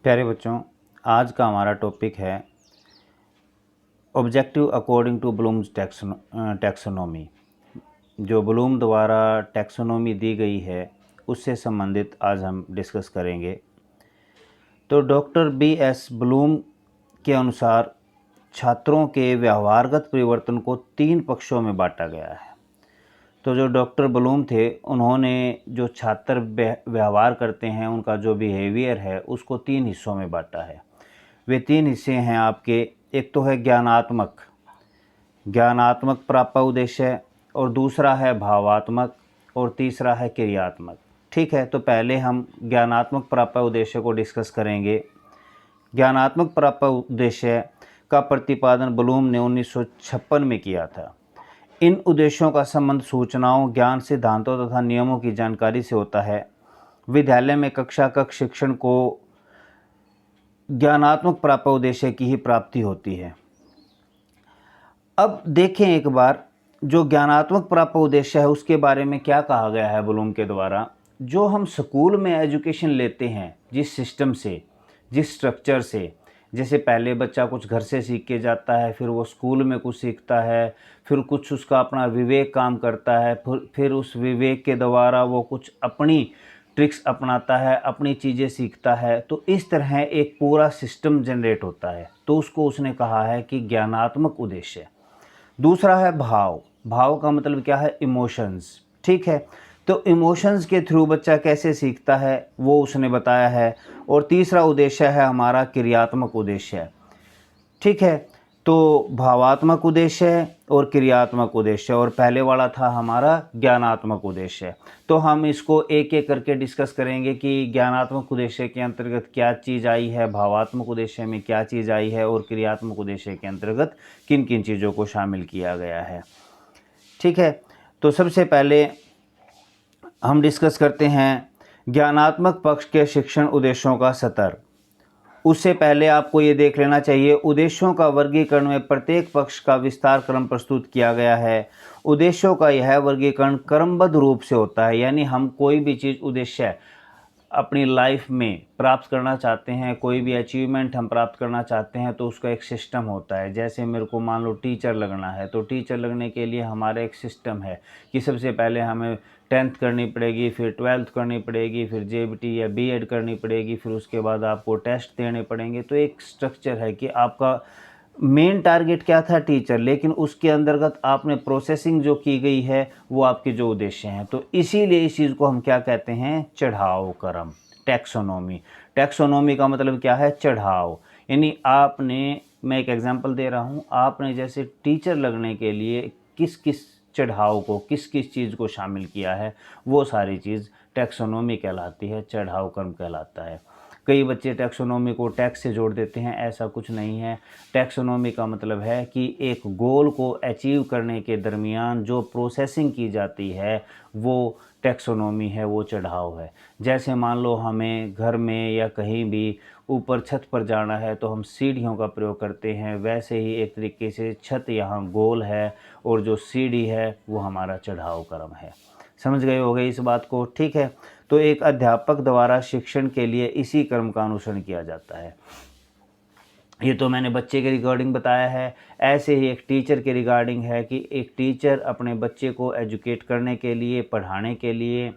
प्यारे बच्चों, आज का हमारा टॉपिक है objective according to Bloom's taxonomy. जो ब्लूम द्वारा टैक्सोनॉमी दी गई है उससे संबंधित आज हम डिस्कस करेंगे। तो डॉक्टर B.S. ब्लूम के अनुसार छात्रों के व्यवहारगत परिवर्तन को 3 पक्षों में बांटा गया है। तो जो डॉक्टर ब्लूम थे उन्होंने जो छात्र व्यवहार करते हैं उनका जो बिहेवियर है उसको 3 हिस्सों में बांटा है। वे 3 हिस्से हैं आपके। एक तो है ज्ञानात्मक प्राप्त उद्देश्य, और दूसरा है भावात्मक, और तीसरा है क्रियात्मक। ठीक है, तो पहले हम ज्ञानात्मक प्राप्त उद्देश्य को डिस्कस करेंगे। ज्ञानात्मक प्राप्त उद्देश्य का प्रतिपादन ब्लूम ने 1956 में किया था। इन उद्देश्यों का संबंध सूचनाओं, ज्ञान, सिद्धांतों तथा नियमों की जानकारी से होता है। विद्यालय में कक्षा शिक्षण को ज्ञानात्मक प्राप्त उद्देश्य की ही प्राप्ति होती है। अब देखें एक बार, जो ज्ञानात्मक प्राप्त उद्देश्य है उसके बारे में क्या कहा गया है ब्लूम के द्वारा। जो हम स्कूल में एजुकेशन लेते हैं, जिस सिस्टम से, जिस स्ट्रक्चर से, जैसे पहले बच्चा कुछ घर से सीख के जाता है, फिर वो स्कूल में कुछ सीखता है, फिर कुछ उसका अपना विवेक काम करता है, फिर उस विवेक के द्वारा वो कुछ अपनी ट्रिक्स अपनाता है, अपनी चीज़ें सीखता है। तो इस तरह एक पूरा सिस्टम जनरेट होता है। तो उसको उसने कहा है कि ज्ञानात्मक उद्देश्य। दूसरा है भाव का मतलब क्या है? इमोशंस। ठीक है, तो इमोशंस के थ्रू बच्चा कैसे सीखता है वो उसने बताया है। और तीसरा उद्देश्य है हमारा क्रियात्मक उद्देश्य। ठीक है, तो भावात्मक उद्देश्य और क्रियात्मक उद्देश्य, और पहले वाला था हमारा ज्ञानात्मक उद्देश्य। तो हम इसको एक एक करके डिस्कस करेंगे कि ज्ञानात्मक उद्देश्य के अंतर्गत क्या चीज़ आई है, भावात्मक उद्देश्य में क्या चीज़ आई है, और क्रियात्मक उद्देश्य के अंतर्गत किन किन चीज़ों को शामिल किया गया है। ठीक है, तो सबसे पहले हम डिस्कस करते हैं ज्ञानात्मक पक्ष के शिक्षण उद्देश्यों का स्तर। उससे पहले आपको ये देख लेना चाहिए, उद्देश्यों का वर्गीकरण में प्रत्येक पक्ष का विस्तार क्रम प्रस्तुत किया गया है। उद्देश्यों का यह वर्गीकरण क्रमबद्ध रूप से होता है, यानी हम कोई भी चीज़ उद्देश्य अपनी लाइफ में प्राप्त करना चाहते हैं, कोई भी अचीवमेंट हम प्राप्त करना चाहते हैं, तो उसका एक सिस्टम होता है। जैसे मेरे को मान लो टीचर लगना है, तो टीचर लगने के लिए हमारा एक सिस्टम है कि सबसे पहले हमें 10th करनी पड़ेगी, फिर 12th करनी पड़ेगी, फिर JBT या B.Ed करनी पड़ेगी, फिर उसके बाद आपको टेस्ट देने पड़ेंगे। तो एक स्ट्रक्चर है कि आपका मेन टारगेट क्या था? टीचर, लेकिन उसके अंतर्गत आपने प्रोसेसिंग जो की गई है वो आपके जो उद्देश्य हैं। तो इसीलिए इस चीज़ को हम क्या कहते हैं? चढ़ाव क्रम, टैक्सोनॉमी। टैक्सोनॉमी का मतलब क्या है? चढ़ाव। यानी आपने, मैं एक एग्जांपल दे रहा हूँ, आपने जैसे टीचर लगने के लिए किस किस चढ़ाव को, किस किस चीज़ को शामिल किया है, वो सारी चीज़ टैक्सोनॉमी कहलाती है, चढ़ाव क्रम कहलाता है। कई बच्चे टैक्सोनॉमी को टैक्स से जोड़ देते हैं, ऐसा कुछ नहीं है। टैक्सोनॉमी का मतलब है कि एक गोल को अचीव करने के दरमियान जो प्रोसेसिंग की जाती है वो टैक्सोनॉमी है, वो चढ़ाव है। जैसे मान लो हमें घर में या कहीं भी ऊपर छत पर जाना है तो हम सीढ़ियों का प्रयोग करते हैं, वैसे ही एक तरीके से छत यहाँ गोल है और जो सीढ़ी है वो हमारा चढ़ाव क्रम है। समझ गए होंगे इस बात को? ठीक है, तो एक अध्यापक द्वारा शिक्षण के लिए इसी क्रम का अनुसरण किया जाता है। ये तो मैंने बच्चे के रिगार्डिंग बताया है। ऐसे ही एक टीचर के रिगार्डिंग है कि एक टीचर अपने बच्चे को एजुकेट करने के लिए, पढ़ाने के लिए,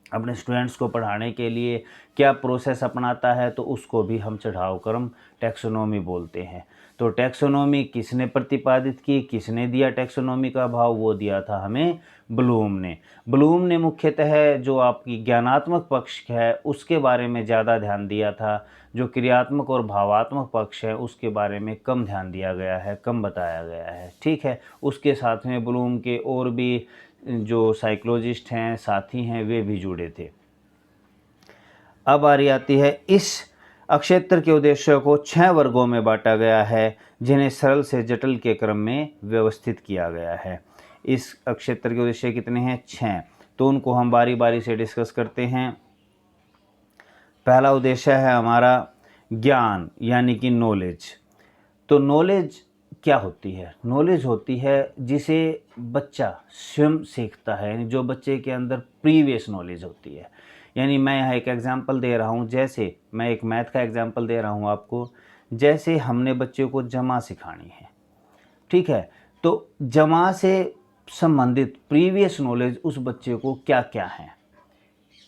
अपने स्टूडेंट्स को पढ़ाने के लिए क्या प्रोसेस अपनाता है, तो उसको भी हम चढ़ाव क्रम, टैक्सोनॉमी बोलते हैं। तो टैक्सोनॉमी किसने प्रतिपादित की, किसने दिया टैक्सोनॉमी का भाव? वो दिया था हमें ब्लूम ने। ब्लूम ने मुख्यतः जो आपकी ज्ञानात्मक पक्ष है उसके बारे में ज़्यादा ध्यान दिया था। जो क्रियात्मक और भावात्मक पक्ष है उसके बारे में कम ध्यान दिया गया है, कम बताया गया है। ठीक है, उसके साथ में ब्लूम के और भी जो साइकोलॉजिस्ट हैं, साथी हैं, वे भी जुड़े थे। अब बारी आती है, इस अक्षेत्र के उद्देश्यों को 6 वर्गों में बांटा गया है, जिन्हें सरल से जटिल के क्रम में व्यवस्थित किया गया है। इस अक्षेत्र के उद्देश्य कितने हैं? 6। तो उनको हम बारी बारी से डिस्कस करते हैं। पहला उद्देश्य है हमारा ज्ञान, यानी कि नॉलेज। तो नॉलेज क्या होती है? नॉलेज होती है जिसे बच्चा स्वयं सीखता है, यानी जो बच्चे के अंदर प्रीवियस नॉलेज होती है। यानी मैं यहाँ एक एग्जांपल दे रहा हूँ, जैसे मैं एक मैथ का एग्जांपल दे रहा हूँ आपको। जैसे हमने बच्चे को जमा सिखानी है, ठीक है, तो जमा से संबंधित प्रीवियस नॉलेज उस बच्चे को क्या क्या है,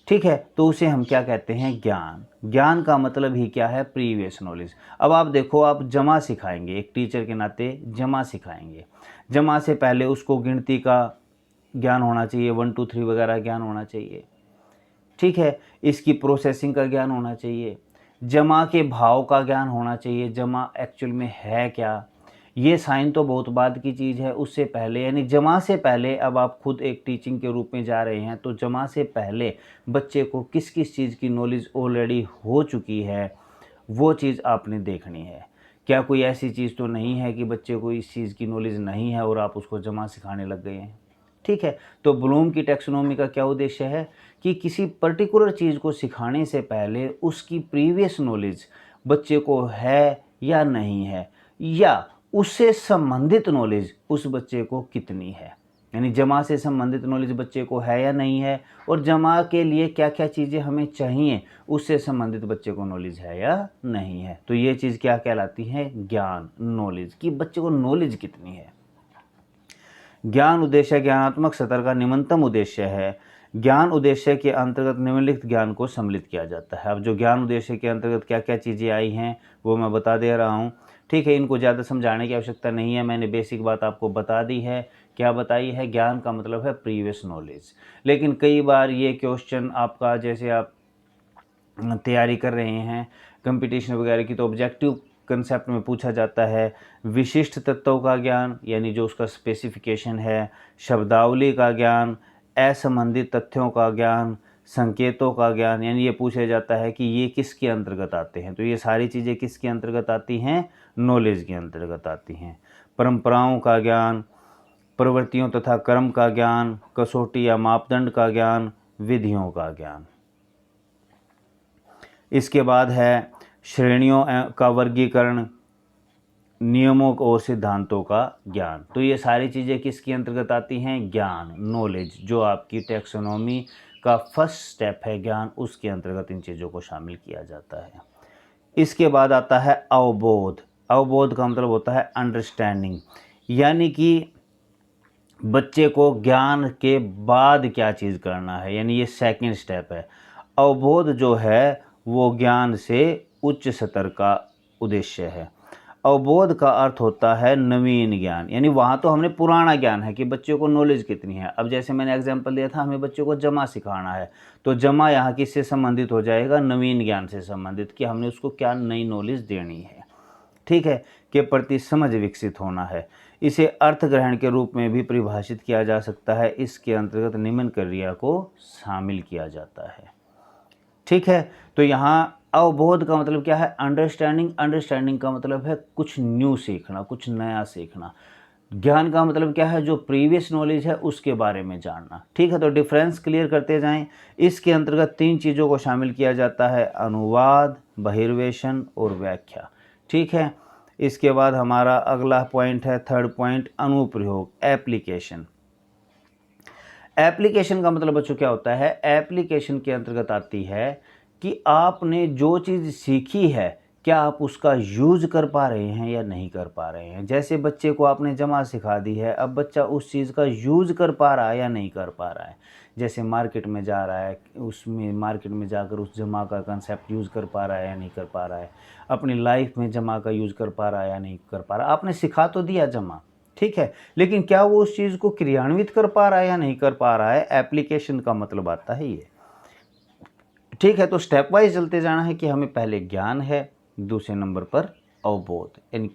ठीक है, तो उसे हम क्या कहते हैं, ज्ञान। ज्ञान का मतलब ही क्या है, प्रीवियस नॉलेज। अब आप देखो, आप जमा सिखाएंगे, एक टीचर के नाते जमा सिखाएंगे, जमा से पहले उसको गिनती का ज्ञान होना चाहिए, 1 2 3 वगैरह ज्ञान होना चाहिए, ठीक है, इसकी प्रोसेसिंग का ज्ञान होना चाहिए, जमा के भाव का ज्ञान होना चाहिए, जमा एक्चुअल में है क्या, ये साइन तो बहुत बाद की चीज़ है, उससे पहले यानी जमा से पहले, अब आप खुद एक टीचिंग के रूप में जा रहे हैं तो जमा से पहले बच्चे को किस किस चीज़ की नॉलेज ऑलरेडी हो चुकी है, वो चीज़ आपने देखनी है। क्या कोई ऐसी चीज़ तो नहीं है कि बच्चे को इस चीज़ की नॉलेज नहीं है और आप उसको जमा सिखाने लग गए हैं, ठीक है। तो ब्लूम की टैक्सोनॉमी का क्या उद्देश्य है कि किसी पर्टिकुलर चीज़ को सिखाने से पहले उसकी प्रीवियस नॉलेज बच्चे को है या नहीं है, या उससे संबंधित नॉलेज उस बच्चे को कितनी है, यानी जमा से संबंधित नॉलेज बच्चे को है या नहीं है, और जमा के लिए क्या क्या चीज़ें हमें चाहिए, उससे संबंधित बच्चे को नॉलेज है या नहीं है। तो ये चीज़ क्या कहलाती है, ज्ञान, नॉलेज, कि बच्चे को नॉलेज कितनी है। ज्ञान उद्देश्य ज्ञानात्मक सत्र का निम्नतम उद्देश्य है। ज्ञान उद्देश्य के अंतर्गत निम्नलिखित ज्ञान को सम्मिलित किया जाता है। अब जो ज्ञान उद्देश्य के अंतर्गत क्या क्या चीज़ें आई हैं वो मैं बता दे रहा हूँ, ठीक है। इनको ज़्यादा समझाने की आवश्यकता नहीं है, मैंने बेसिक बात आपको बता दी है। क्या बताई है, ज्ञान का मतलब है प्रीवियस नॉलेज। लेकिन कई बार ये क्वेश्चन आपका, जैसे आप तैयारी कर रहे हैं कंपटीशन वगैरह की, तो ऑब्जेक्टिव कंसेप्ट में पूछा जाता है विशिष्ट तत्वों का ज्ञान, यानी जो उसका स्पेसिफिकेशन है, शब्दावली का ज्ञान, असंबंधित तथ्यों का ज्ञान, संकेतों का ज्ञान, यानी ये पूछा जाता है कि ये किसके अंतर्गत आते हैं। तो ये सारी चीज़ें किसके अंतर्गत आती हैं, नॉलेज के अंतर्गत आती हैं। परंपराओं का ज्ञान, प्रवृत्तियों तथा कर्म का ज्ञान, कसौटी या मापदंड का ज्ञान, विधियों का ज्ञान। इसके बाद है श्रेणियों का वर्गीकरण, नियमों और सिद्धांतों का ज्ञान। तो ये सारी चीज़ें किसके अंतर्गत आती हैं, ज्ञान, नॉलेज, जो आपकी टैक्सोनॉमी का फर्स्ट स्टेप है ज्ञान, उसके अंतर्गत इन चीज़ों को शामिल किया जाता है। इसके बाद आता है अवबोध। अवबोध का मतलब होता है अंडरस्टैंडिंग, यानी कि बच्चे को ज्ञान के बाद क्या चीज़ करना है, यानी ये सेकंड स्टेप है। अवबोध जो है वो ज्ञान से उच्च स्तर का उद्देश्य है। अवबोध का अर्थ होता है नवीन ज्ञान, यानी वहाँ तो हमने पुराना ज्ञान है कि बच्चे को नॉलेज कितनी है। अब जैसे मैंने एग्जांपल दिया था, हमें बच्चे को जमा सिखाना है, तो जमा यहाँ किससे संबंधित हो जाएगा, नवीन ज्ञान से संबंधित, कि हमने उसको क्या नई नॉलेज देनी है, ठीक है, के प्रति समझ विकसित होना है। इसे अर्थ ग्रहण के रूप में भी परिभाषित किया जा सकता है। इसके अंतर्गत निम्न क्रिया को शामिल किया जाता है, ठीक है। तो यहाँ अवबोध का मतलब क्या है, अंडरस्टैंडिंग। अंडरस्टैंडिंग का मतलब है कुछ न्यू सीखना, कुछ नया सीखना। ज्ञान का मतलब क्या है, जो प्रीवियस नॉलेज है उसके बारे में जानना, ठीक है। तो डिफरेंस क्लियर करते जाएं। इसके अंतर्गत 3 चीज़ों को शामिल किया जाता है, अनुवाद, बहिर्वेशन और व्याख्या, ठीक है। इसके बाद हमारा अगला पॉइंट है, थर्ड पॉइंट, अनुप्रयोग, एप्लीकेशन। एप्लीकेशन का मतलब बच्चों क्या होता है, एप्लीकेशन के अंतर्गत आती है कि आपने जो चीज़ सीखी है क्या आप उसका यूज़ कर पा रहे हैं या नहीं कर पा रहे हैं। जैसे बच्चे को आपने जमा सिखा दी है, अब बच्चा उस चीज़ का यूज़ कर पा रहा है या नहीं कर पा रहा है। जैसे मार्केट में जा रहा है, उसमें मार्केट में जाकर उस जमा का कंसेप्ट यूज़ कर पा रहा है या नहीं कर पा रहा है। अपनी लाइफ में जमा का यूज़ कर पा रहा है या नहीं कर पा रहा। आपने सिखा तो दिया जमा, ठीक है, लेकिन क्या वो उस चीज़ को क्रियान्वित कर पा रहा है या नहीं कर पा रहा है। एप्लीकेशन का मतलब आता है ये, ठीक है। तो स्टेप वाइज चलते जाना है कि हमें पहले ज्ञान है, दूसरे नंबर पर अवबोध। यानी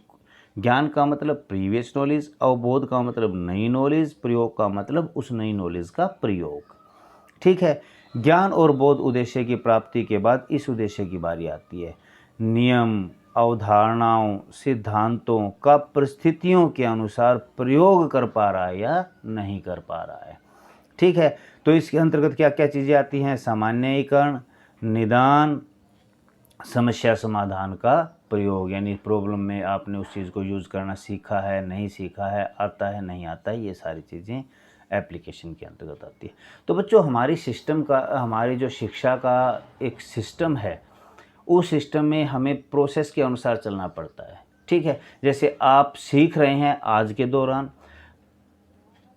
ज्ञान का मतलब प्रीवियस नॉलेज, अवबोध का मतलब नई नॉलेज, प्रयोग का मतलब उस नई नॉलेज का प्रयोग, ठीक है। ज्ञान और बोध उद्देश्य की प्राप्ति के बाद इस उद्देश्य की बारी आती है, नियम, अवधारणाओं, सिद्धांतों का परिस्थितियों के अनुसार प्रयोग कर पा रहा है या नहीं कर पा रहा है, ठीक है। तो इसके अंतर्गत क्या क्या चीज़ें आती हैं, सामान्यीकरण, निदान, समस्या समाधान का प्रयोग, यानी प्रॉब्लम में आपने उस चीज़ को यूज़ करना सीखा है, नहीं सीखा है, आता है, नहीं आता है, ये सारी चीज़ें एप्लीकेशन के अंतर्गत आती है। तो बच्चों हमारी जो शिक्षा का एक सिस्टम है, उस सिस्टम में हमें प्रोसेस के अनुसार चलना पड़ता है। ठीक है, जैसे आप सीख रहे हैं आज के दौरान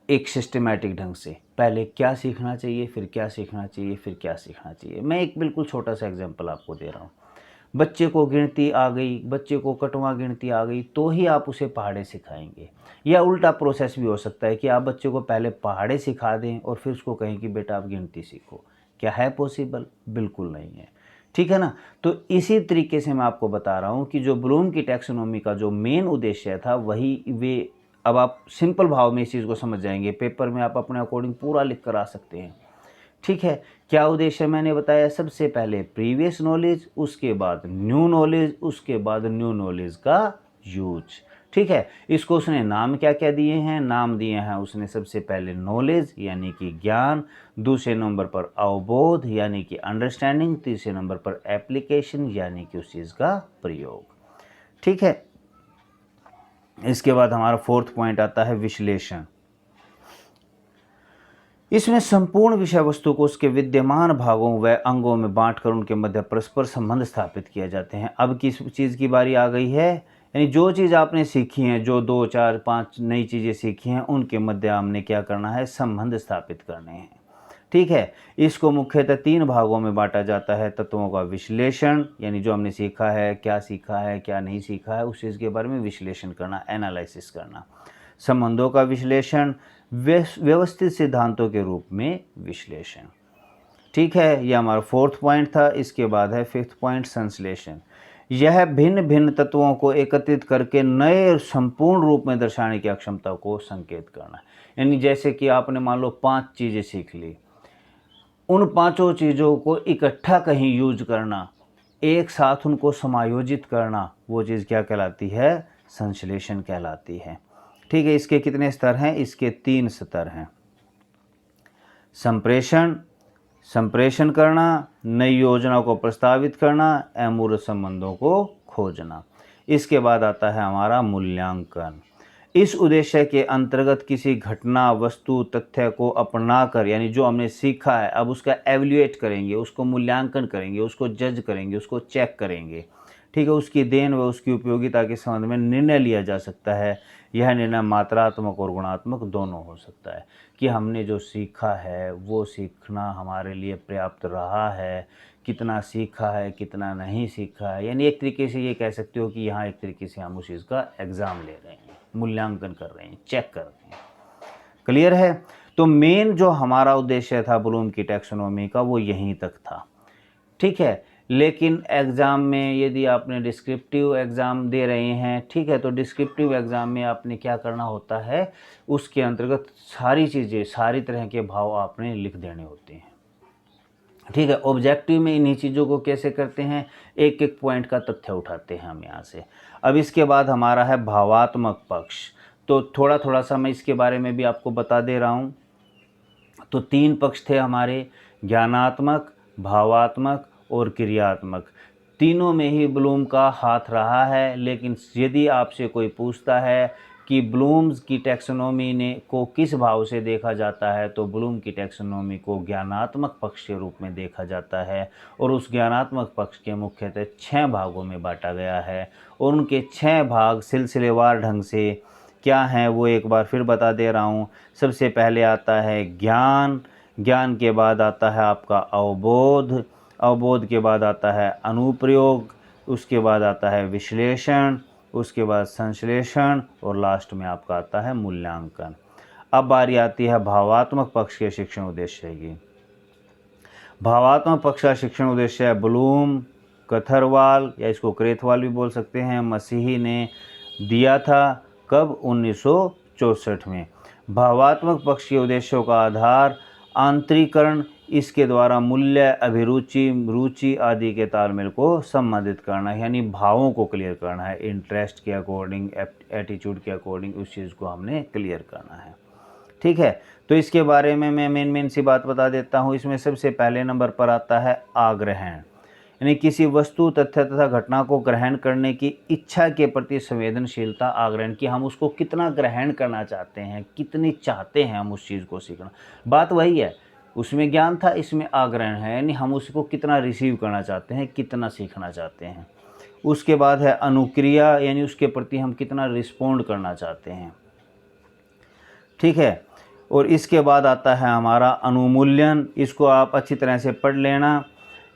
एक सिस्टमैटिक ढंग से, पहले क्या सीखना चाहिए, फिर क्या सीखना चाहिए, फिर क्या सीखना चाहिए। मैं एक बिल्कुल छोटा सा एग्जांपल आपको दे रहा हूँ। बच्चे को गिनती आ गई, बच्चे को कटवा गिनती आ गई, तो ही आप उसे पहाड़े सिखाएंगे। या उल्टा प्रोसेस भी हो सकता है कि आप बच्चे को पहले पहाड़े सिखा दें और फिर उसको कहें कि बेटा आप गिनती सीखो। क्या है पॉसिबल? बिल्कुल नहीं है। ठीक है ना। तो इसी तरीके से मैं आपको बता रहा हूँ कि जो ब्लूम की टैक्सोनॉमी का जो मेन उद्देश्य था वही वे, अब आप सिंपल भाव में इस चीज़ को समझ जाएंगे। पेपर में आप अपने अकॉर्डिंग पूरा लिख कर आ सकते हैं। ठीक है, क्या उद्देश्य मैंने बताया? सबसे पहले प्रीवियस नॉलेज, उसके बाद न्यू नॉलेज, उसके बाद न्यू नॉलेज का यूज। ठीक है, इसको उसने नाम क्या क्या दिए हैं? नाम दिए हैं उसने सबसे पहले नॉलेज यानी कि ज्ञान, दूसरे नंबर पर अवबोध यानी कि अंडरस्टैंडिंग, तीसरे नंबर पर एप्लीकेशन यानी कि उस चीज़ का प्रयोग। ठीक है, इसके बाद हमारा फोर्थ पॉइंट आता है विश्लेषण। इसमें संपूर्ण विषय वस्तु को उसके विद्यमान भागों व अंगों में बांटकर उनके मध्य परस्पर संबंध स्थापित किए जाते हैं। अब किस चीज़ की बारी आ गई है? यानी जो चीज़ आपने सीखी है, जो 2, 4, 5 नई चीज़ें सीखी हैं, उनके मध्य हमने क्या करना है? संबंध स्थापित करने हैं। ठीक है, इसको मुख्यतः 3 भागों में बांटा जाता है। तत्वों का विश्लेषण, यानी जो हमने सीखा है, क्या नहीं सीखा है, उस चीज़ के बारे में विश्लेषण करना, एनालिसिस करना। संबंधों का विश्लेषण, व्यवस्थित सिद्धांतों के रूप में विश्लेषण। ठीक है, यह हमारा फोर्थ पॉइंट था। इसके बाद है फिफ्थ पॉइंट संश्लेषण। यह भिन्न भिन्न तत्वों को एकत्रित करके नए संपूर्ण रूप में दर्शाने की अक्षमता को संकेत करना। यानी जैसे कि आपने मान लो 5 चीज़ें सीख ली, उन 5 चीज़ों को इकट्ठा कहीं यूज करना, एक साथ उनको समायोजित करना, वो चीज़ क्या कहलाती है? संश्लेषण कहलाती है। ठीक है, इसके कितने स्तर हैं? इसके 3 स्तर हैं। संप्रेषण करना, नई योजना को प्रस्तावित करना, अमूर्त संबंधों को खोजना। इसके बाद आता है हमारा मूल्यांकन। इस उद्देश्य के अंतर्गत किसी घटना, वस्तु, तथ्य को अपनाकर, यानी जो हमने सीखा है, अब उसका एवल्यूएट करेंगे, उसको मूल्यांकन करेंगे, उसको जज करेंगे, उसको चेक करेंगे। ठीक है, उसकी देन व उसकी उपयोगिता के संबंध में निर्णय लिया जा सकता है। यह निर्णय मात्रात्मक और गुणात्मक दोनों हो सकता है कि हमने जो सीखा है वो सीखना हमारे लिए पर्याप्त रहा है, कितना सीखा है, कितना नहीं सीखा है। यानी एक तरीके से ये कह सकते हो कि यहाँ एक तरीके से हम उस चीज़ का एग्ज़ाम ले रहे हैं, मूल्यांकन कर रहे हैं, चेक कर रहे हैं। क्लियर है? तो मेन जो हमारा उद्देश्य था ब्लूम की टैक्सोनॉमी का वो यहीं तक था। ठीक है, लेकिन एग्ज़ाम में यदि आपने डिस्क्रिप्टिव एग्ज़ाम दे रहे हैं, ठीक है, तो डिस्क्रिप्टिव एग्ज़ाम में आपने क्या करना होता है? उसके अंतर्गत सारी चीज़ें, सारी तरह के भाव आपने लिख देने होते हैं। ठीक है, ऑब्जेक्टिव में इन्हीं चीज़ों को कैसे करते हैं? एक एक पॉइंट का तथ्य उठाते हैं हम यहाँ से। अब इसके बाद हमारा है भावात्मक पक्ष। तो थोड़ा थोड़ा सा मैं इसके बारे में भी आपको बता दे रहा हूँ। तो 3 पक्ष थे हमारे, ज्ञानात्मक, भावात्मक और क्रियात्मक। तीनों में ही ब्लूम का हाथ रहा है। लेकिन यदि आपसे कोई पूछता है कि ब्लूम्स की टैक्सोनॉमी ने को किस भाव से देखा जाता है, तो ब्लूम की टैक्सोनॉमी को ज्ञानात्मक पक्ष के रूप में देखा जाता है। और उस ज्ञानात्मक पक्ष के मुख्यतः 6 भागों में बांटा गया है। और उनके 6 भाग सिलसिलेवार ढंग से क्या हैं वो एक बार फिर बता दे रहा हूँ। सबसे पहले आता है ज्ञान, ज्ञान के बाद आता है आपका अवबोध, अवबोध के बाद आता है अनुप्रयोग, उसके बाद आता है विश्लेषण, उसके बाद संश्लेषण और लास्ट में आपका आता है मूल्यांकन। अब बारी आती है भावात्मक पक्ष के शिक्षण उद्देश्य की। भावात्मक पक्ष का शिक्षण उद्देश्य है ब्लूम, कथरवाल या इसको क्रेथवाल भी बोल सकते हैं, मसीही ने दिया था। कब? 1964 में। भावात्मक पक्ष के उद्देश्यों का आधार आंतरिकरण, इसके द्वारा मूल्य, अभिरुचि, रुचि आदि के तालमेल को संबंधित करना है, यानी भावों को क्लियर करना है। इंटरेस्ट के अकॉर्डिंग, एटीट्यूड के अकॉर्डिंग उस चीज़ को हमने क्लियर करना है। ठीक है, तो इसके बारे में मैं मेन सी बात बता देता हूँ। इसमें सबसे पहले नंबर पर आता है आग्रहण। यानी किसी वस्तु, तथ्य तथा घटना को ग्रहण करने की इच्छा के प्रति संवेदनशीलता, आग्रहण कि हम उसको कितना ग्रहण करना चाहते हैं, कितनी चाहते हैं हम उस चीज़ को सीखना। बात वही है, उसमें ज्ञान था, इसमें आग्रहण है, यानी हम उसको कितना रिसीव करना चाहते हैं, कितना सीखना चाहते हैं। उसके बाद है अनुक्रिया, यानी उसके प्रति हम कितना रिस्पोंड करना चाहते हैं। ठीक है, और इसके बाद आता है हमारा अनुमूल्यन। इसको आप अच्छी तरह से पढ़ लेना।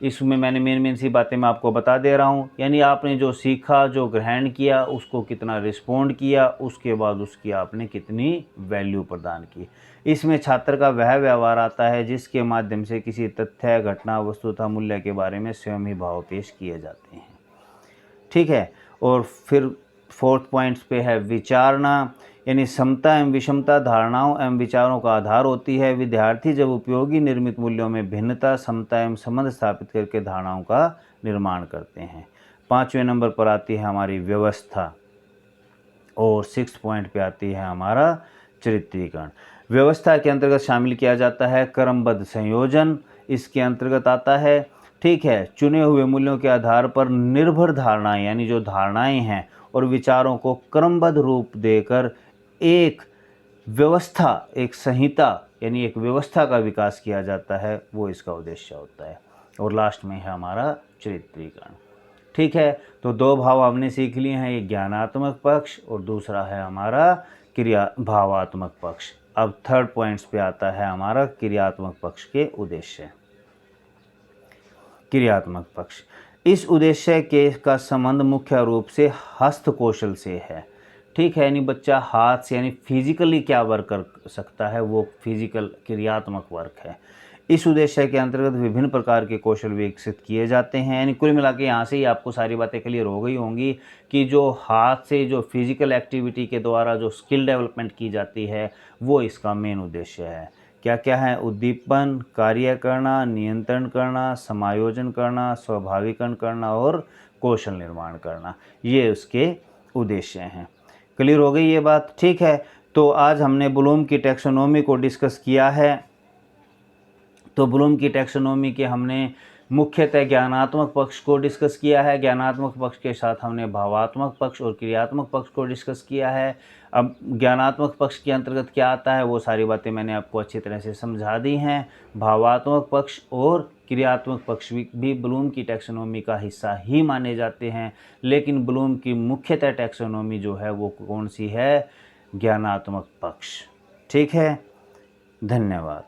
इसमें मैंने मेन सी बातें मैं आपको बता दे रहा हूँ, यानी आपने जो सीखा, जो ग्रहण किया, उसको कितना रिस्पोंड किया, उसके बाद उसकी आपने कितनी वैल्यू प्रदान की। इसमें छात्र का वह व्यवहार आता है जिसके माध्यम से किसी तथ्य, घटना, वस्तु तथा मूल्य के बारे में स्वयं ही भाव पेश किए जाते हैं। ठीक है, और फिर 4th पॉइंट्स पे है विचारना, यानी समता एवं विषमता धारणाओं एवं विचारों का आधार होती है। विद्यार्थी जब उपयोगी निर्मित मूल्यों में भिन्नता, समता एवं संबंध स्थापित करके धारणाओं का निर्माण करते हैं। 5वें नंबर पर आती है हमारी व्यवस्था, और 6th पॉइंट पे आती है हमारा चरित्रीकरण। व्यवस्था के अंतर्गत शामिल किया जाता है क्रमबद्ध संयोजन, इसके अंतर्गत आता है। ठीक है, चुने हुए मूल्यों के आधार पर निर्भर धारणाएं, यानी जो धारणाएं हैं और विचारों को क्रमबद्ध रूप देकर एक व्यवस्था, एक संहिता, यानी एक व्यवस्था का विकास किया जाता है, वो इसका उद्देश्य होता है। और लास्ट में है हमारा चरित्रीकरण। ठीक है, तो 2 भाव हमने सीख लिए हैं, एक ज्ञानात्मक पक्ष और दूसरा है हमारा भावात्मक पक्ष। अब 3rd पॉइंट्स पे आता है हमारा क्रियात्मक पक्ष के उद्देश्य। क्रियात्मक पक्ष, इस उद्देश्य के का संबंध मुख्य रूप से हस्त कौशल से है। ठीक है, यानी बच्चा हाथ से, यानी फिजिकली क्या वर्क कर सकता है, वो फिजिकल क्रियात्मक वर्क है। इस उद्देश्य के अंतर्गत विभिन्न प्रकार के कौशल विकसित किए जाते हैं। यानी कुल मिला के यहाँ से ही आपको सारी बातें क्लियर हो गई होंगी कि जो हाथ से, जो फिजिकल एक्टिविटी के द्वारा जो स्किल डेवलपमेंट की जाती है, वो इसका मेन उद्देश्य है। क्या क्या है? उद्दीपन, कार्य करना, नियंत्रण करना, समायोजन करना, स्वाभाविकरण करना और कौशल निर्माण करना, ये उसके उद्देश्य हैं। क्लियर हो गई ये बात? ठीक है, तो आज हमने ब्लूम की टैक्सोनॉमी को डिस्कस किया है। तो ब्लूम की टैक्सोनॉमी के हमने मुख्यतः ज्ञानात्मक पक्ष को डिस्कस किया है। ज्ञानात्मक पक्ष के साथ हमने भावात्मक पक्ष और क्रियात्मक पक्ष को डिस्कस किया है। अब ज्ञानात्मक पक्ष के अंतर्गत क्या आता है, वो सारी बातें मैंने आपको अच्छी तरह से समझा दी हैं। भावात्मक पक्ष और क्रियात्मक पक्ष भी ब्लूम की टैक्सोनॉमी का हिस्सा ही माने जाते हैं, लेकिन ब्लूम की मुख्यतः टैक्सोनॉमी जो है वो कौन सी है? ज्ञानात्मक पक्ष। ठीक है, धन्यवाद।